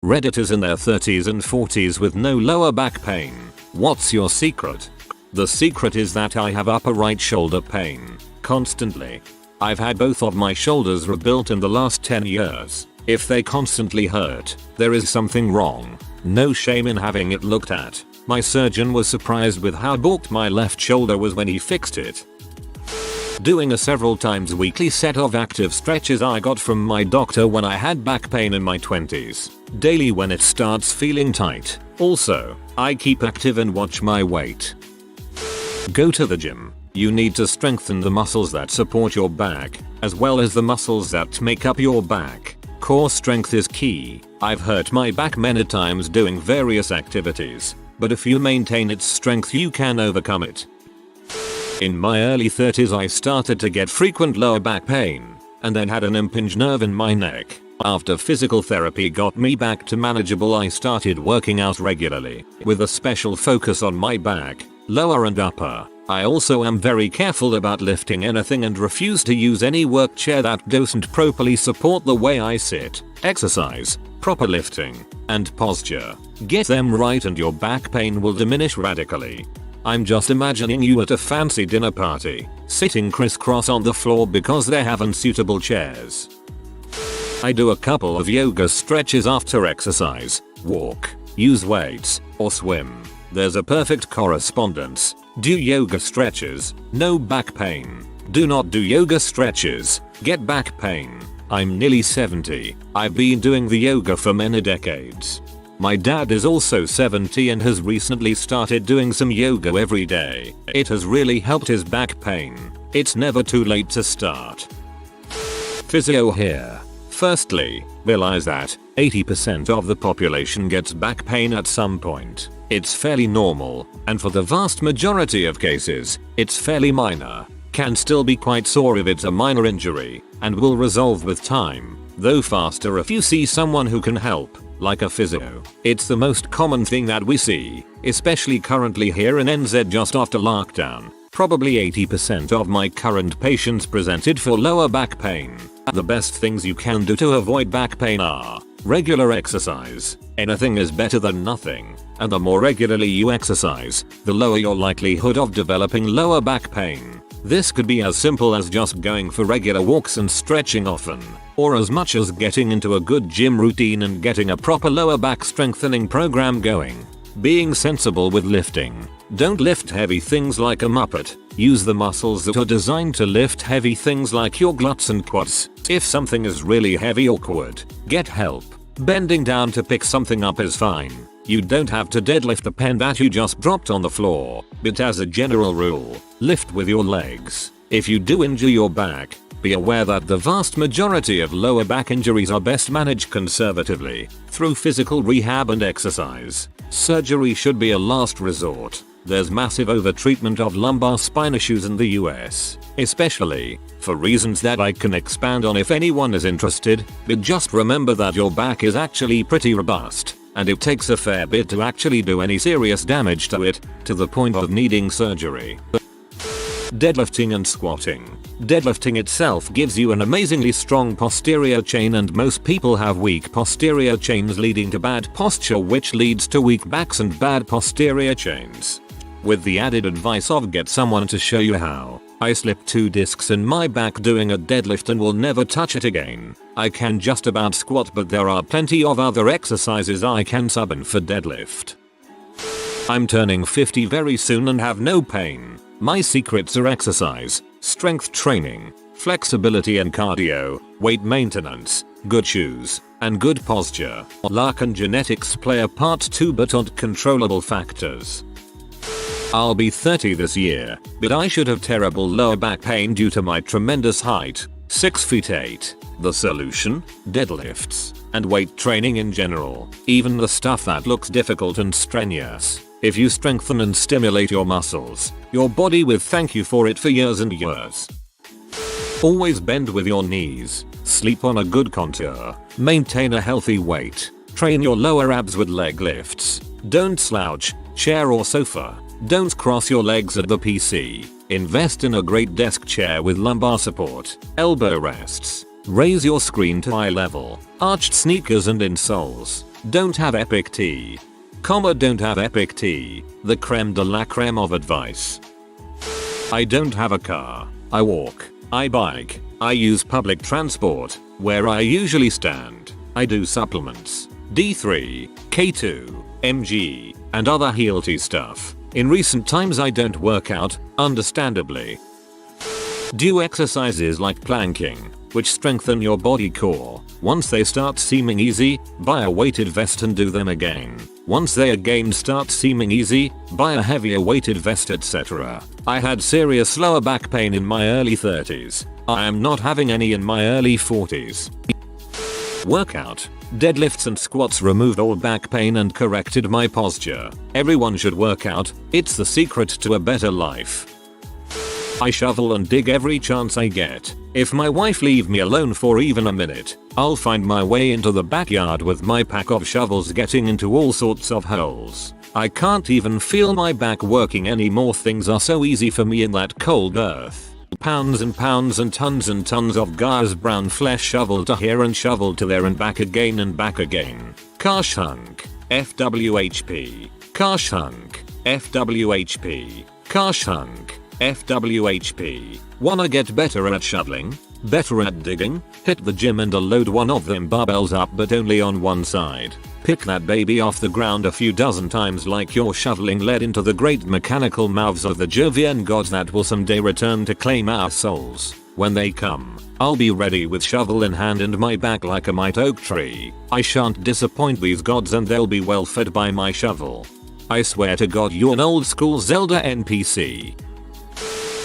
Redditors in their 30s and 40s with no lower back pain. What's your secret? The secret is that I have upper right shoulder pain. Constantly. I've had both of my shoulders rebuilt in the last 10 years. If they constantly hurt, there is something wrong. No shame in having it looked at. My surgeon was surprised with how bulked my left shoulder was when he fixed it. Doing a several times weekly set of active stretches I got from my doctor when I had back pain in my 20s. Daily when it starts feeling tight. Also, I keep active and watch my weight. Go to the gym. You need to strengthen the muscles that support your back, as well as the muscles that make up your back. Core strength is key. I've hurt my back many times doing various activities, but if you maintain its strength you can overcome it. In my early 30s I started to get frequent lower back pain, and then had an impinged nerve in my neck. After physical therapy got me back to manageable, I started working out regularly, with a special focus on my back, lower and upper. I also am very careful about lifting anything and refuse to use any work chair that doesn't properly support the way I sit, exercise, proper lifting, and posture. Get them right and your back pain will diminish radically. I'm just imagining you at a fancy dinner party, sitting crisscross on the floor because they have unsuitable chairs. I do a couple of yoga stretches after exercise, walk, use weights, or swim. There's a perfect correspondence. Do yoga stretches, no back pain. Do not do yoga stretches, get back pain. I'm nearly 70. I've been doing the yoga for many decades. My dad is also 70 and has recently started doing some yoga every day. It has really helped his back pain. It's never too late to start. Physio here. Firstly, realize that 80% of the population gets back pain at some point. It's fairly normal, and for the vast majority of cases, it's fairly minor. Can still be quite sore if it's a minor injury, and will resolve with time, though faster if you see someone who can help, like a physio. It's the most common thing that we see, especially currently here in NZ just after lockdown. Probably 80% of my current patients presented for lower back pain. The best things you can do to avoid back pain are regular exercise. Anything is better than nothing, and the more regularly you exercise, the lower your likelihood of developing lower back pain. This could be as simple as just going for regular walks and stretching often, or as much as getting into a good gym routine and getting a proper lower back strengthening program going. Being sensible with lifting. Don't lift heavy things like a muppet. Use the muscles that are designed to lift heavy things like your glutes and quads. If something is really heavy or awkward, get help. Bending down to pick something up is fine. You don't have to deadlift the pen that you just dropped on the floor, but as a general rule, lift with your legs. If you do injure your back, be aware that the vast majority of lower back injuries are best managed conservatively, through physical rehab and exercise. Surgery should be a last resort. There's massive overtreatment of lumbar spine issues in the US, especially for reasons that I can expand on if anyone is interested, but just remember that your back is actually pretty robust, and it takes a fair bit to actually do any serious damage to it, to the point of needing surgery. Deadlifting and squatting. Deadlifting itself gives you an amazingly strong posterior chain, and most people have weak posterior chains leading to bad posture, which leads to weak backs and bad posterior chains. With the added advice of get someone to show you how. I slipped 2 discs in my back doing a deadlift and will never touch it again. I can just about squat, but there are plenty of other exercises I can sub in for deadlift. I'm turning 50 very soon and have no pain. My secrets are exercise, strength training, flexibility and cardio, weight maintenance, good shoes, and good posture. Luck and genetics play a part too, but aren't controllable factors. I'll be 30 this year, but I should have terrible lower back pain due to my tremendous height, 6 feet 8. The solution? Deadlifts, and weight training in general, even the stuff that looks difficult and strenuous. If you strengthen and stimulate your muscles, your body will thank you for it for years and years. Always bend with your knees, sleep on a good contour, maintain a healthy weight, train your lower abs with leg lifts, don't slouch, chair or sofa, don't cross your legs at the PC, invest in a great desk chair with lumbar support, elbow rests, raise your screen to eye level, arched sneakers and insoles, Don't have epic tea. Don't have epic tea. The creme de la creme of advice. I don't have a car. I walk. I bike. I use public transport, where I usually stand. I do supplements. D3, K2, MG, and other healthy stuff. In recent times I don't work out, understandably. Do exercises like planking, which strengthen your body core. Once they start seeming easy, buy a weighted vest and do them again. Once they again start seeming easy, buy a heavier weighted vest, etc. I had serious lower back pain in my early 30s. I am not having any in my early 40s. Workout. Deadlifts and squats removed all back pain and corrected my posture. Everyone should work out, it's the secret to a better life. I shovel and dig every chance I get. If my wife leave me alone for even a minute, I'll find my way into the backyard with my pack of shovels getting into all sorts of holes. I can't even feel my back working anymore. Things are so easy for me in that cold earth. Pounds and pounds and tons of Gaia's brown flesh shoveled to here and shoveled to there and back again and back again. Karsh hunk. FWHP. Karsh hunk. FWHP. Karsh hunk. FWHP. Wanna get better at shoveling? Better at digging? Hit the gym and load one of them barbells up, but only on one side. Pick that baby off the ground a few dozen times like you're shoveling lead into the great mechanical mouths of the Jovian gods that will someday return to claim our souls. When they come, I'll be ready with shovel in hand and my back like a mighty oak tree. I shan't disappoint these gods and they'll be well fed by my shovel. I swear to God you're an old school Zelda NPC.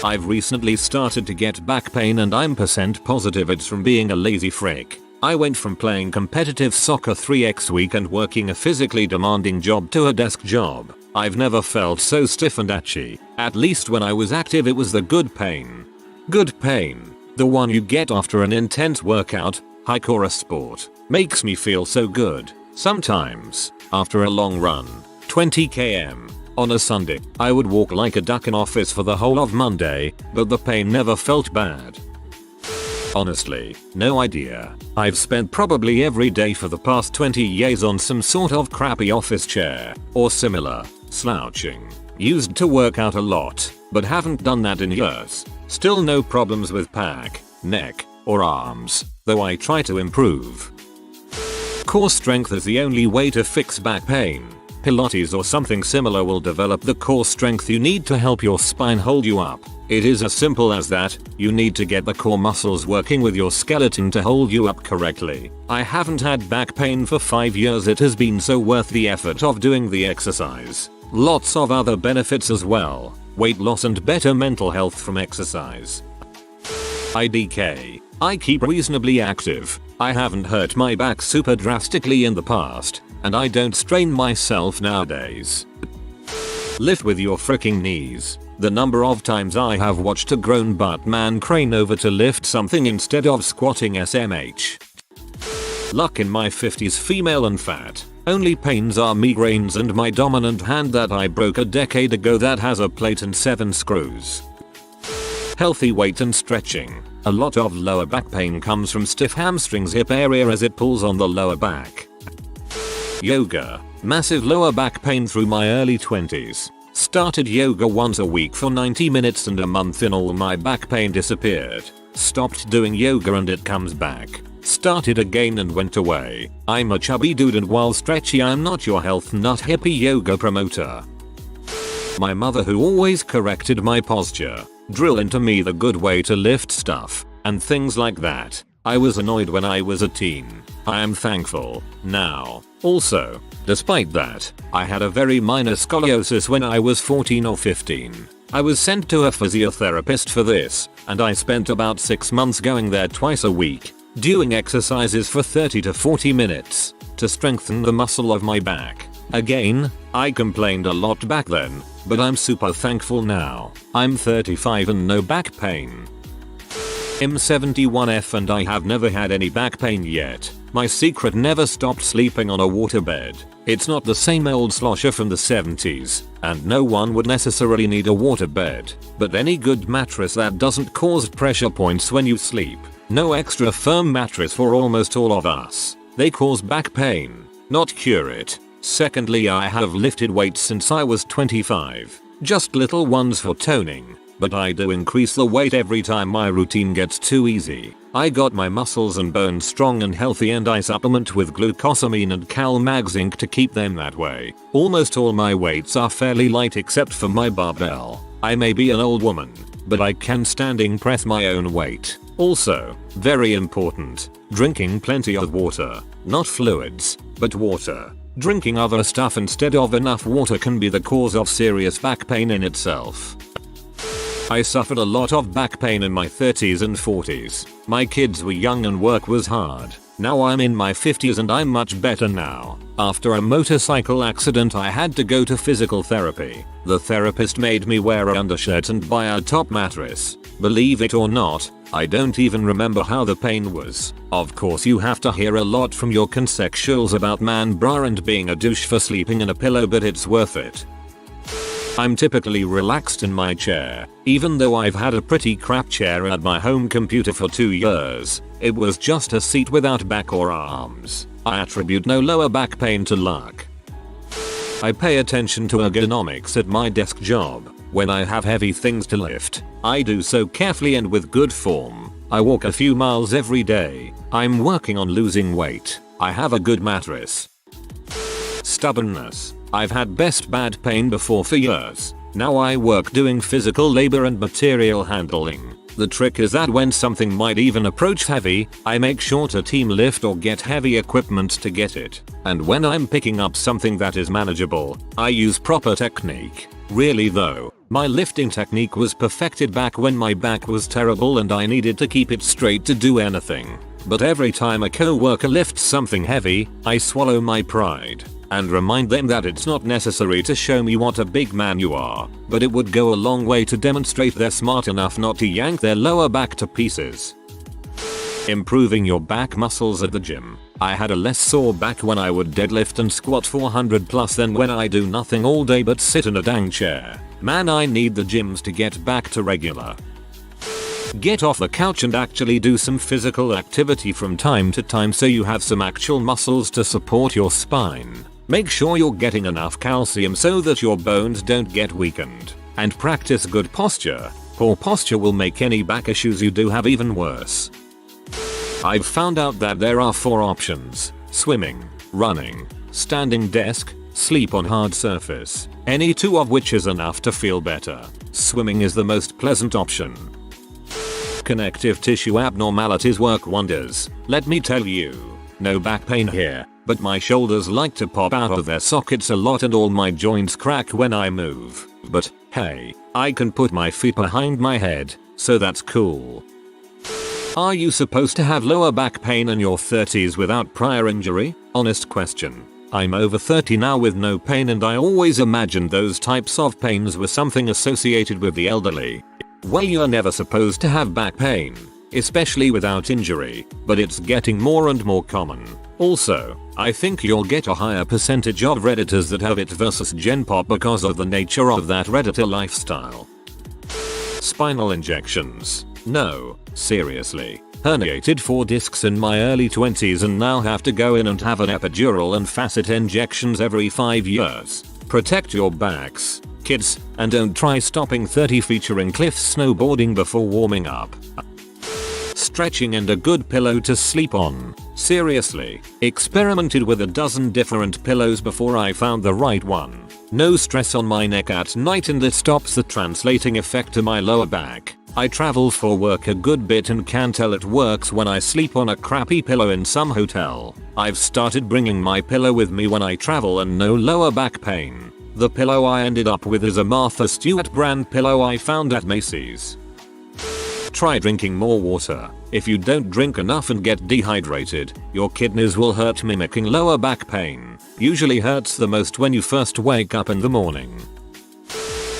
I've recently started to get back pain and I'm positive it's from being a lazy frick. I went from playing competitive soccer 3x week and working a physically demanding job to a desk job. I've never felt so stiff and itchy. At least when I was active it was the good pain. Good pain. The one you get after an intense workout, hike or a sport. Makes me feel so good. Sometimes, after a long run, 20 km, on a Sunday, I would walk like a duck in office for the whole of Monday, but the pain never felt bad. Honestly, no idea. I've spent probably every day for the past 20 years on some sort of crappy office chair, or similar, slouching. Used to work out a lot, but haven't done that in years. Still no problems with back, neck, or arms, though I try to improve. Core strength is the only way to fix back pain. Pilates or something similar will develop the core strength you need to help your spine hold you up. It is as simple as that. You need to get the core muscles working with your skeleton to hold you up correctly. I haven't had back pain for 5 years. It has been so worth the effort of doing the exercise. Lots of other benefits as well. Weight loss and better mental health from exercise. IDK. I keep reasonably active. I haven't hurt my back super drastically in the past, and I don't strain myself nowadays. Lift with your freaking knees. The number of times I have watched a grown butt man crane over to lift something instead of squatting SMH. Luck in my 50s, female and fat. Only pains are migraines and my dominant hand that I broke a decade ago that has a plate and 7 screws. Healthy weight and stretching. A lot of lower back pain comes from stiff hamstrings, hip area as it pulls on the lower back. Yoga. Massive lower back pain through my early 20s. Started yoga once a week for 90 minutes and a month in all my back pain disappeared. Stopped doing yoga and it comes back. Started again and went away. I'm a chubby dude and while stretchy I'm not your health nut hippie yoga promoter. My mother, who always corrected my posture, drilled into me the good way to lift stuff, and things like that. I was annoyed when I was a teen. I am thankful now. Also, despite that, I had a very minor scoliosis when I was 14 or 15. I was sent to a physiotherapist for this, and I spent about 6 months going there twice a week, doing exercises for 30 to 40 minutes to strengthen the muscle of my back. Again, I complained a lot back then, but I'm super thankful now. I'm 35 and no back pain. I'm 71F and I have never had any back pain yet. My secret: never stopped sleeping on a waterbed. It's not the same old slosher from the 70s, and no one would necessarily need a waterbed, but any good mattress that doesn't cause pressure points when you sleep. No extra firm mattress for almost all of us. They cause back pain. not cure it. Secondly, I have lifted weights since I was 25. Just little ones for toning. But I do increase the weight every time my routine gets too easy. I got my muscles and bones strong and healthy, and I supplement with glucosamine and CalMag zinc to keep them that way. Almost all my weights are fairly light except for my barbell. I may be an old woman, but I can standing press my own weight. Also, very important, drinking plenty of water. Not fluids, but water. Drinking other stuff instead of enough water can be the cause of serious back pain in itself. I suffered a lot of back pain in my 30s and 40s. My kids were young and work was hard. Now I'm in my 50s and I'm much better now. After a motorcycle accident, I had to go to physical therapy. The therapist made me wear an undershirt and buy a top mattress. Believe it or not, I don't even remember how the pain was. Of course you have to hear a lot from your consexuals about man bra and being a douche for sleeping in a pillow, but it's worth it. I'm typically relaxed in my chair, even though I've had a pretty crap chair at my home computer for 2 years. It was just a seat without back or arms. I attribute no lower back pain to luck. I pay attention to ergonomics at my desk job. When I have heavy things to lift, I do so carefully and with good form. I walk a few miles every day. I'm working on losing weight. I have a good mattress. Stubbornness. I've had bad pain before for years. Now I work doing physical labor and material handling. The trick is that when something might even approach heavy, I make sure to team lift or get heavy equipment to get it. And when I'm picking up something that is manageable, I use proper technique. Really though, my lifting technique was perfected back when my back was terrible and I needed to keep it straight to do anything. But every time a coworker lifts something heavy, I swallow my pride and remind them that it's not necessary to show me what a big man you are, but it would go a long way to demonstrate they're smart enough not to yank their lower back to pieces. Improving your back muscles at the gym. I had a less sore back when I would deadlift and squat 400 plus than when I do nothing all day but sit in a dang chair. Man, I need the gyms to get back to regular. Get off the couch and actually do some physical activity from time to time so you have some actual muscles to support your spine. Make sure you're getting enough calcium so that your bones don't get weakened. And practice good posture. Poor posture will make any back issues you do have even worse. I've found out that there are 4 options: swimming, running, standing desk, sleep on hard surface. Any 2 of which is enough to feel better. Swimming is the most pleasant option. Connective tissue abnormalities work wonders. Let me tell you. No back pain here, but my shoulders like to pop out of their sockets a lot and all my joints crack when I move. But hey, I can put my feet behind my head, so that's cool. Are you supposed to have lower back pain in your 30s without prior injury? Honest question. I'm over 30 now with no pain, and I always imagined those types of pains were something associated with the elderly. Well, you're never supposed to have back pain, especially without injury, but it's getting more and more common. Also, I think you'll get a higher percentage of Redditors that have it versus Gen Pop because of the nature of that Redditor lifestyle. Spinal injections. No, seriously. Herniated 4 discs in my early 20s and now have to go in and have an epidural and facet injections every 5 years. Protect your backs, kids, and don't try stopping 30 featuring cliff snowboarding before warming up. Stretching and a good pillow to sleep on. Seriously, experimented with a dozen different pillows before I found the right one. No stress on my neck at night and it stops the translating effect to my lower back. I travel for work a good bit and can tell it works when I sleep on a crappy pillow in some hotel. I've started bringing my pillow with me when I travel and no lower back pain. The pillow I ended up with is a Martha Stewart brand pillow I found at Macy's. Try drinking more water. If you don't drink enough and get dehydrated, your kidneys will hurt, mimicking lower back pain. Usually hurts the most when you first wake up in the morning.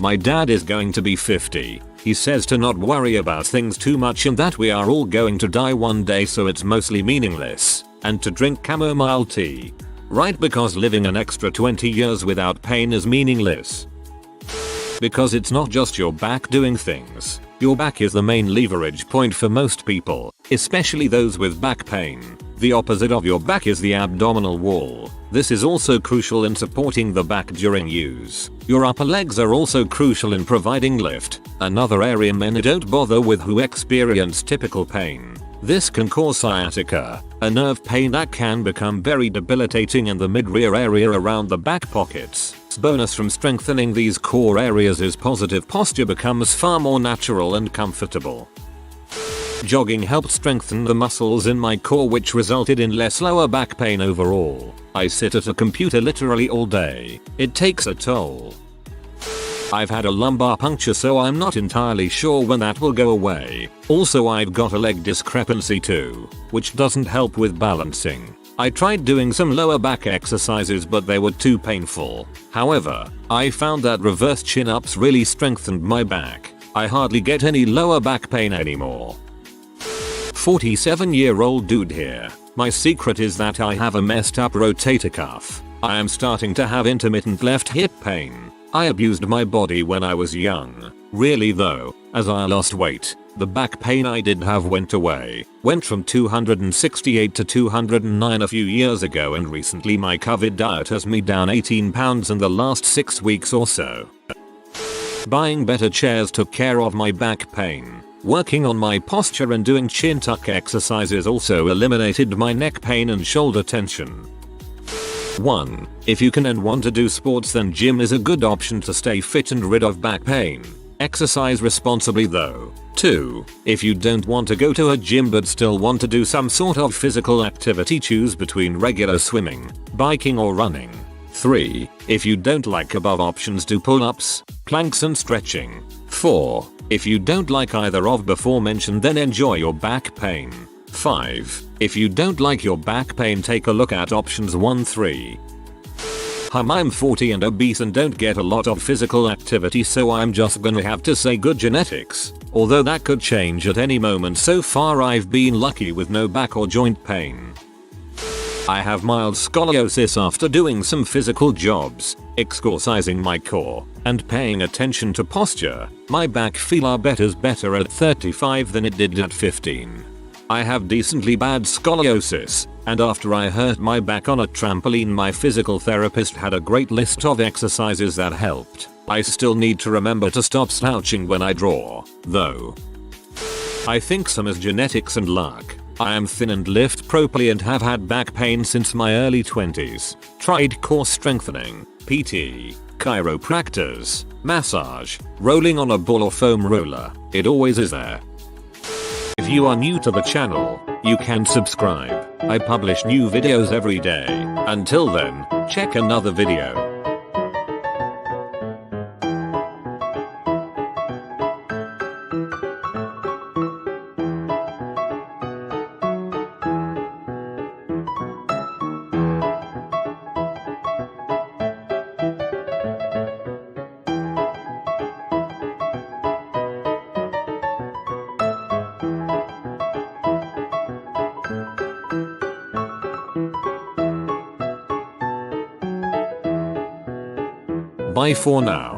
My dad is going to be 50. He says to not worry about things too much and that we are all going to die one day, so it's mostly meaningless, and to drink chamomile tea. Right, because living an extra 20 years without pain is meaningless. Because it's not just your back doing things. Your back is the main leverage point for most people, especially those with back pain. The opposite of your back is the abdominal wall. This is also crucial in supporting the back during use. Your upper legs are also crucial in providing lift, another area many don't bother with who experience typical pain. This can cause sciatica, a nerve pain that can become very debilitating in the mid-rear area around the back pockets. Bonus from strengthening these core areas is positive posture becomes far more natural and comfortable. Jogging helped strengthen the muscles in my core, which resulted in less lower back pain overall. I sit at a computer literally all day. It takes a toll. I've had a lumbar puncture, so I'm not entirely sure when that will go away. Also, I've got a leg discrepancy too, which doesn't help with balancing. I tried doing some lower back exercises, but they were too painful. However, I found that reverse chin-ups really strengthened my back. I hardly get any lower back pain anymore. 47-year-old dude here. My secret is that I have a messed up rotator cuff. I am starting to have intermittent left hip pain. I abused my body when I was young. Really though, as I lost weight, the back pain I did have went away. Went from 268 to 209 a few years ago, and recently my COVID diet has me down 18 pounds in the last 6 weeks or so. Buying better chairs took care of my back pain. Working on my posture and doing chin tuck exercises also eliminated my neck pain and shoulder tension. 1. If you can and want to do sports, then gym is a good option to stay fit and rid of back pain. Exercise responsibly though. 2. If you don't want to go to a gym but still want to do some sort of physical activity, choose between regular swimming, biking or running. 3. If you don't like above options, do pull-ups, planks and stretching. 4. If you don't like either of before mentioned, then enjoy your back pain. 5. If you don't like your back pain, take a look at options 1, 3. I'm 40 and obese and don't get a lot of physical activity, so I'm just gonna have to say good genetics. Although that could change at any moment. So far I've been lucky with no back or joint pain. I have mild scoliosis after doing some physical jobs, exercising my core, and paying attention to posture. My back feel better at 35 than it did at 15. I have decently bad scoliosis, and after I hurt my back on a trampoline, my physical therapist had a great list of exercises that helped. I still need to remember to stop slouching when I draw, though. I think some is genetics and luck. I am thin and lift properly and have had back pain since my early 20s. Tried core strengthening, PT, chiropractors, massage, rolling on a ball or foam roller. It always is there. If you are new to the channel, you can subscribe. I publish new videos every day. Until then, check another video. Bye for now.